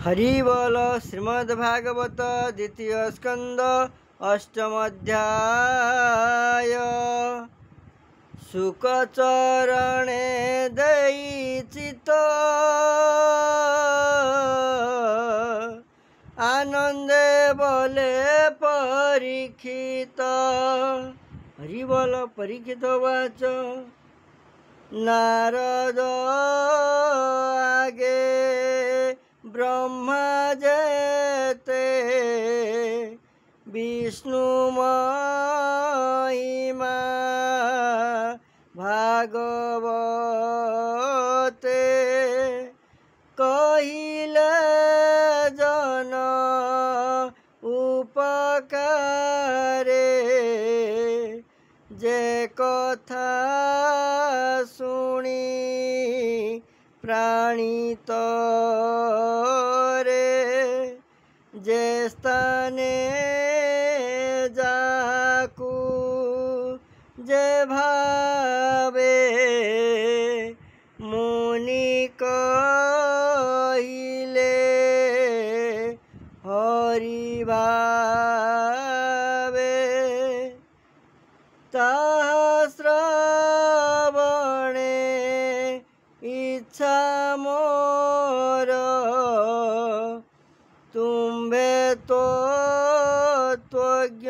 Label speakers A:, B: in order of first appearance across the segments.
A: हरि बोल। श्रीमद्भागवत द्वितीय स्कंद अष्टम अध्याय। सुखचरणे दई चित आनंदे बोले परीक्षित। हरि बोल। परीक्षित वाच नारद आगे ब्रह्मा जेते विष्णु महिमा भागवते कहिले जन उपकारे जे कथा शुणी प्राणित रे जे स्थाने जाकू जे भावे मुनि कहिले हरि भावे ताहा श्रवणे इच्छा मोर तुम्भे तो त्वज्ञ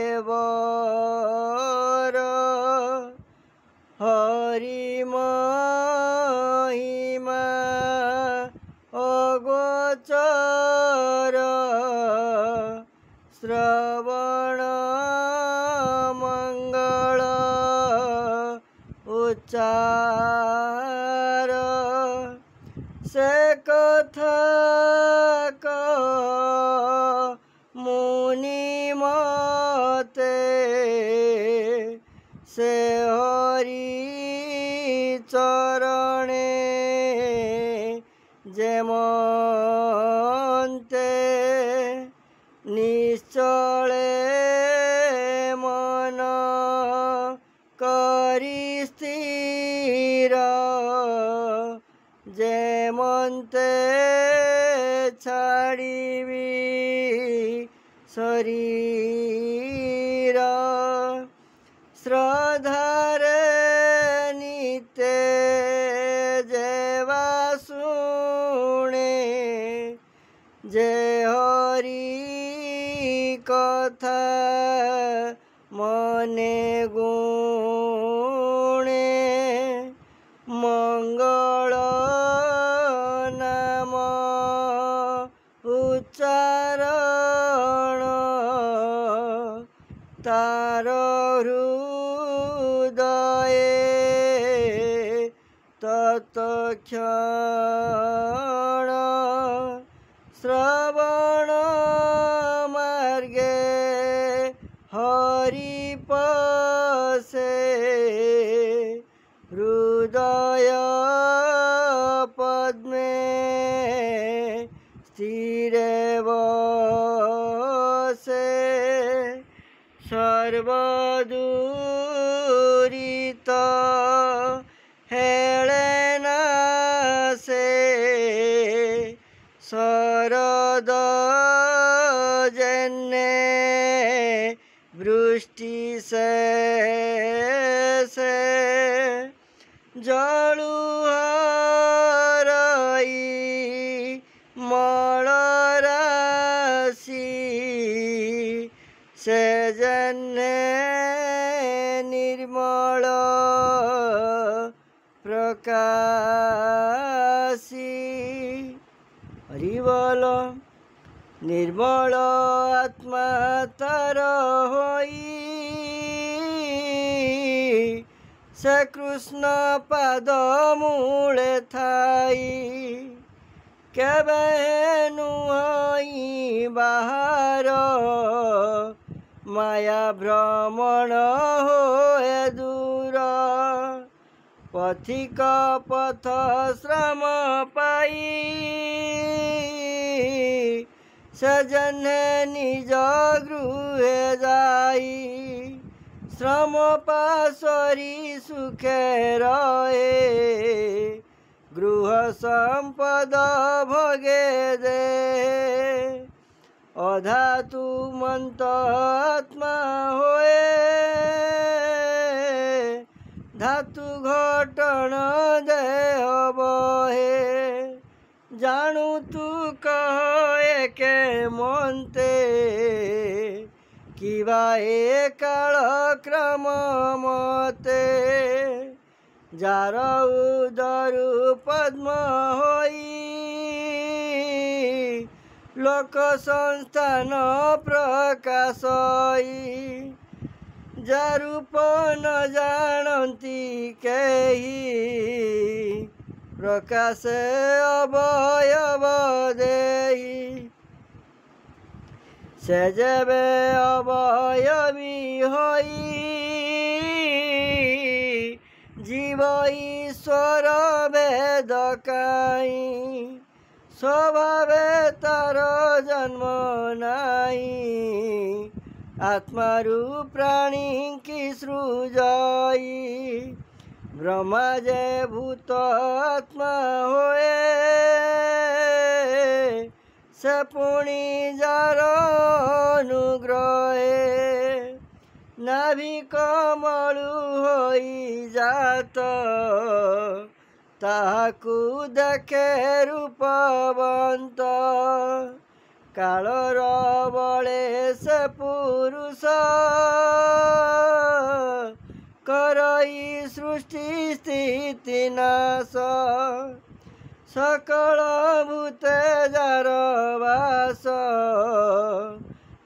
A: मध्यवर हरि महिमा अगोचर श्रवण मंगल उच्चार से कथा मुनि मते से हरि चरणे जेमन्ते निश्चले मन करी स्थिर जेमन्ते छाड़िबी शरीर श्रद्धारे नित्य जेवा शुणे जे हरि कथा मने गुणे मंगल नाम उच्चारण तार हृदये तत्क्षण श्रवण मार्गे हरि पसे हृदय पद्मे स्थिर बसे सर्वदुरित हेळेनासे शरद जन्ने वृष्टि से जलु हरई मल राशि से जन्ने निर्मल प्रकाशी। हरि बोल। निर्मल आत्मा तर होई से कृष्ण पाद मूले थाई केबे नुहई बाहर माया भ्रमण होए दूर पथिक पथ श्रम पाई सजने निज गृहे जाई श्रम पासरी सुखे रहे गृह संपद भोगे दे अधातु मंत आत्मा होए धातु घटन देह बहे जानू तू कहे के मनते किबा ए काल क्रम मते जार उदरु पद्म होई लोक संस्थान प्रकाशई जारूप न जानती केही प्रकाश अवयव देई से जेबे अवयवी होई जीव ईश्वर वेद काई स्वभावे तार जन्म नाई आत्मारु प्राणी की सृजाई ब्रह्मा जे भूत आत्मा होए से पुणी जार अनुग्रहे नाभि कमलु होई जात ताहाकु देखे रूपवंत कालर बले से पुरुष करई सृष्टि स्थिति नाश सकल भूते जार वास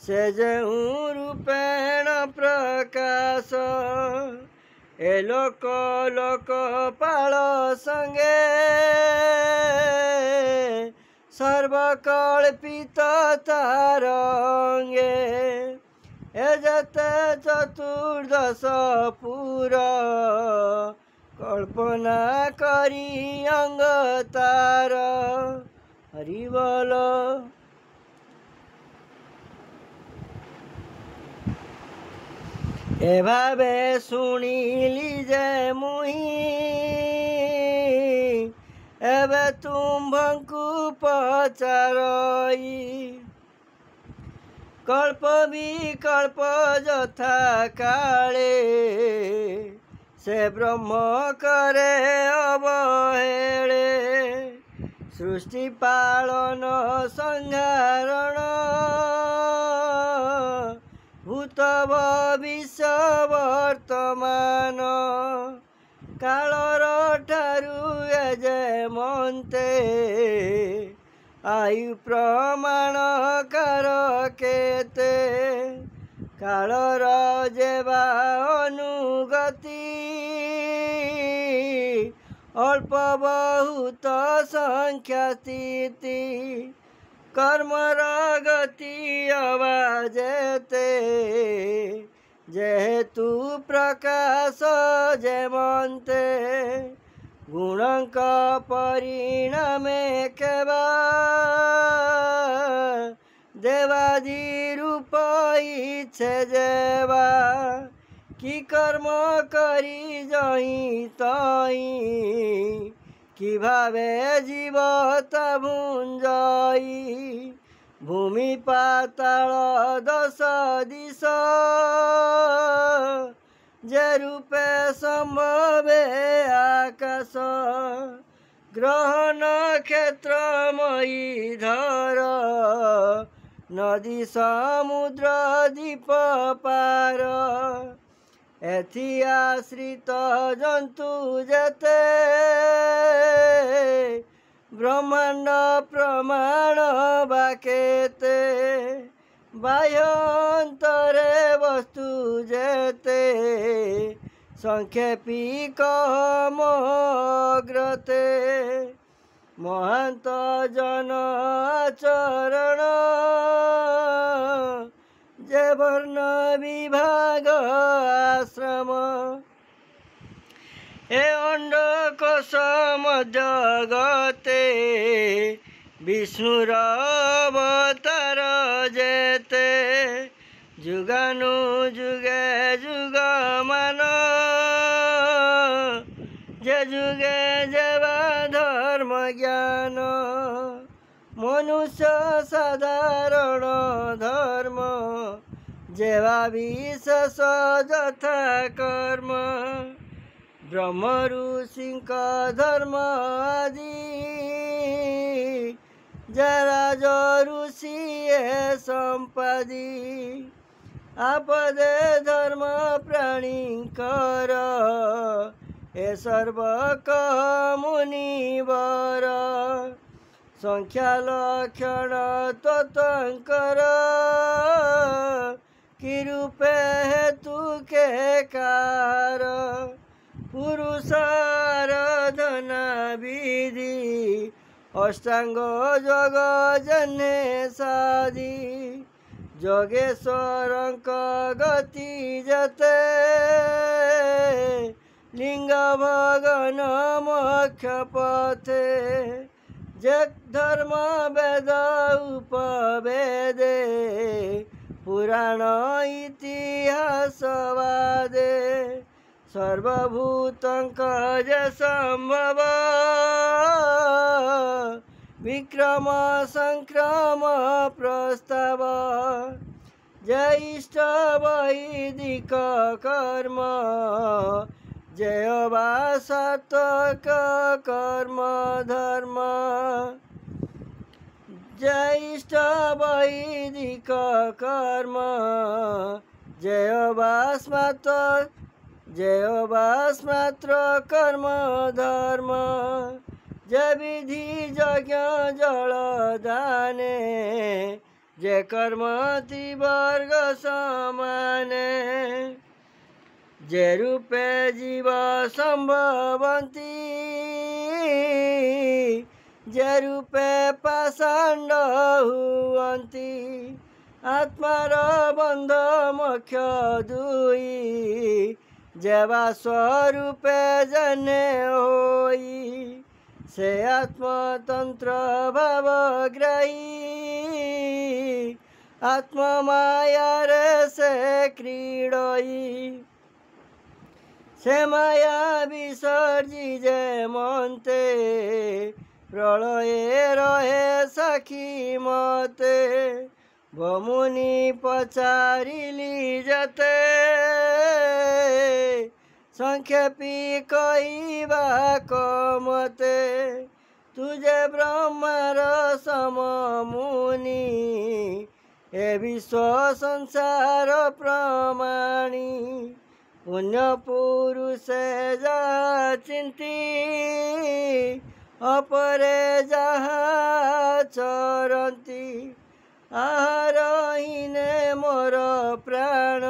A: से जेऊ रूपेण प्रकाश ए लोक लोक पाल संगे सर्वकल्पित तारंगे ए जते चतुर्दश पुर कल्पना करी अंग तार हरि बोल। ए भावे शुणिली जे मुही एबे तुम्भंकु पचारई कल्प विकल्प यथा काले से ब्रह्म करे अवहेले सृष्टि पालन संहारण भूत भविष्य वर्तमान कालर ठारू एजे मनते आयु प्रमाण कार केते कालर जेबा अनुगति अल्प बहुत संख्या स्थिति कर्मर गति अवाजेते जेहेतु प्रकाश जेमन्ते गुणक परिणामे केवा देवादि रूप इच्छे जेवा कि कर्म करी जही तही कि भावे जीवता भुंजाई भूमि पाताल दश दिश जे रूपे संभवे आकाश ग्रह नक्षत्रमयी धर नदी समुद्र दीप पार एथि आश्रित जंतु जेते ब्रह्मांड प्रमाण बाकेते बाह्यंतरे वस्तु जेते संक्षेपी कहमग्रते महांत जन आचरण जे वर्ण विभाग आश्रम ए अंडकोश मध्यगते विष्णुर अवतार जेते जुगानु जुगे जुग मान जे जुगे जेवा জ্ঞান মনুষ্য সাধারণ ধর্ম যে ভাবিশেষ যথা কর্ম ব্রহ্ম ঋষিଙ୍କ ধর্ম আদি যারা ঋষি সম্পাদি আপদে ধর্ম প্রাণীଙ୍କର ଏ ସର୍ବକ ମୁନିବର ସଂଖ୍ୟା ଲକ୍ଷଣ ତତ୍ଙ୍କର କି ରୂପେ ହେତୁ କେ କାର ପୁରୁଷାରାଧନା ବିଧି ଅଷ୍ଟାଙ୍ଗ ଯୋଗ ଜହ୍ନେ ସାଦି ଯୋଗେଶ୍ୱରଙ୍କ ଗତି ଯେତେ लिंग भगन मोक्ष पथे जे धर्म वेद उपवेदे पुराण इतिहास वादे सर्वभूतंक जे संभव विक्रम संक्रम प्रस्ताव जय इष्ट वैदिक कर्म जय सात्विक कर्म धर्म जय इष्ट वैदिक कर्म जय स्मात्र कर्म धर्म जय विधि यज्ञ जल दाने जय कर्म त्रिवर्ग समाने जे रूपे जीव संभवन्ति जे रूपे पाषाण्ड हुअन्ति आत्मार बन्ध मोक्ष दुई जेवा स्वरूपे जने होई से आत्मतंत्र भावग्राही आत्ममाया रे से क्रीडई से माया विसर्जी जे मन्ते प्रलये रहे साखी मते बमुनि पचारिली जते संक्षेपी कहिबा कमते तुझे ब्रह्मार सममुनि ए विश्व संसार प्रमाणी पुण्य पुरुषे जा चिंती अपरे जहा चरती आहार हिने मोर प्राण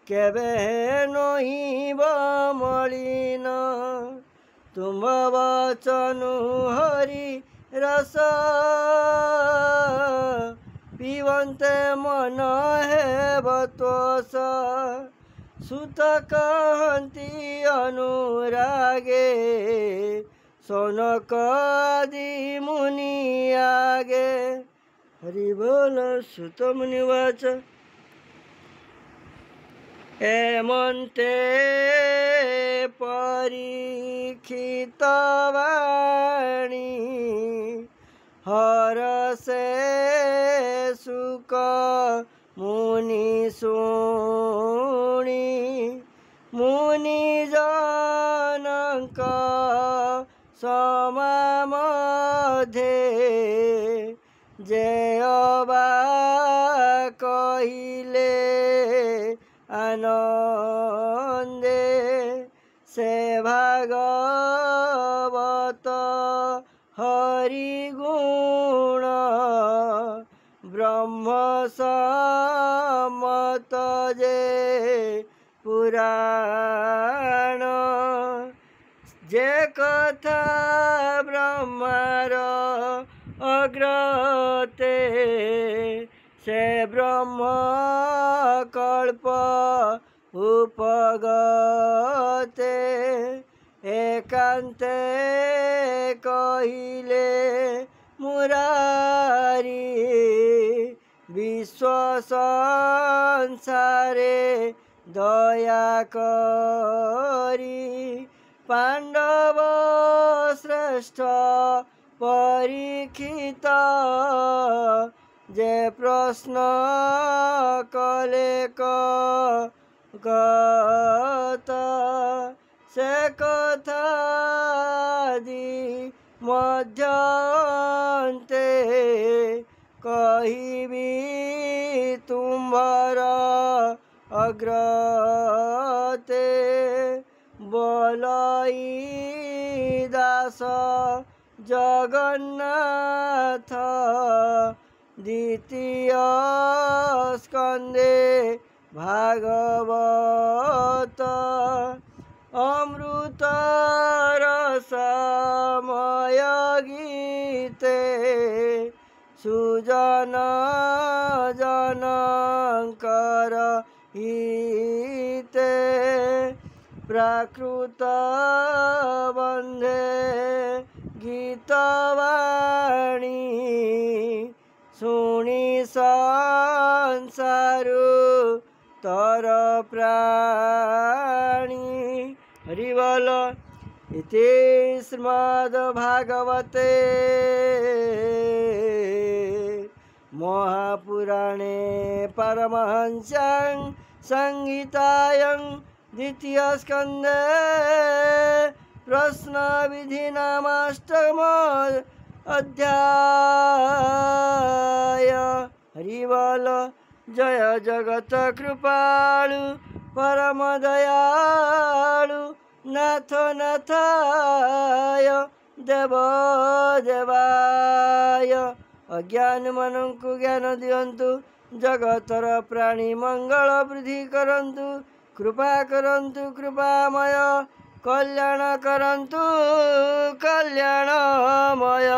A: केबे नहिब मलिन तुम वचनु हरि रस पीवन्ते मन हेबतोष सुत कहन्ति अनुरागे सौनक आदि मुनि आगे हरि बोल सुत मुनिवाच एमन्ते परीक्षित वाणी हरसे सुख मुनि शुणी मुनि जनक समा मध्य जेयबा कहिले आनंदे से भागवत हरि गुण ब्रह्म सम्मत जे पुराण जे कथा ब्रह्मार अग्रते से ब्रह्म कल्प उपगते एकांते कहिले मुरारी विश्व संसारे दया करी पांडव श्रेष्ठ শ্রেষ্ঠ পরীক্ষিত যে প্রশ্ন কলে কত সে কথা দি ମଧ୍ୟନ୍ତେ କହିବି ତୁମ୍ଭର ଅଗ୍ରତେ ବୋଲଇ ଦାସ ଜଗନ୍ନାଥ ଦ୍ୱିତୀୟ ସ୍କନ୍ଧେ ଭାଗବତ ଅମୃତ ରସମୟ ଗୀତେ ସୁଜନ ଜନଙ୍କର ହିତେ ପ୍ରାକୃତ ବନ୍ଧେ ଗୀତବାଣୀ ଶୁଣି ସଂସାରୁ ତର ପ୍ରାଣୀ। हरि बोल। इति श्रीमद्भागवते महापुराणे परमहंस्यां संहितायां द्वितीयस्कन्धे प्रश्नविधिनामाष्टम अध्याय। हरि बोल। जय जगत कृपालु परम दयालु नाथ नाथाय देव देवाय अज्ञान मनंकु ज्ञान दियंतु जगतर प्राणी मंगल वृद्धि करंतु कृपा करंतु कृपामय कल्याण करंतु कल्याणमय।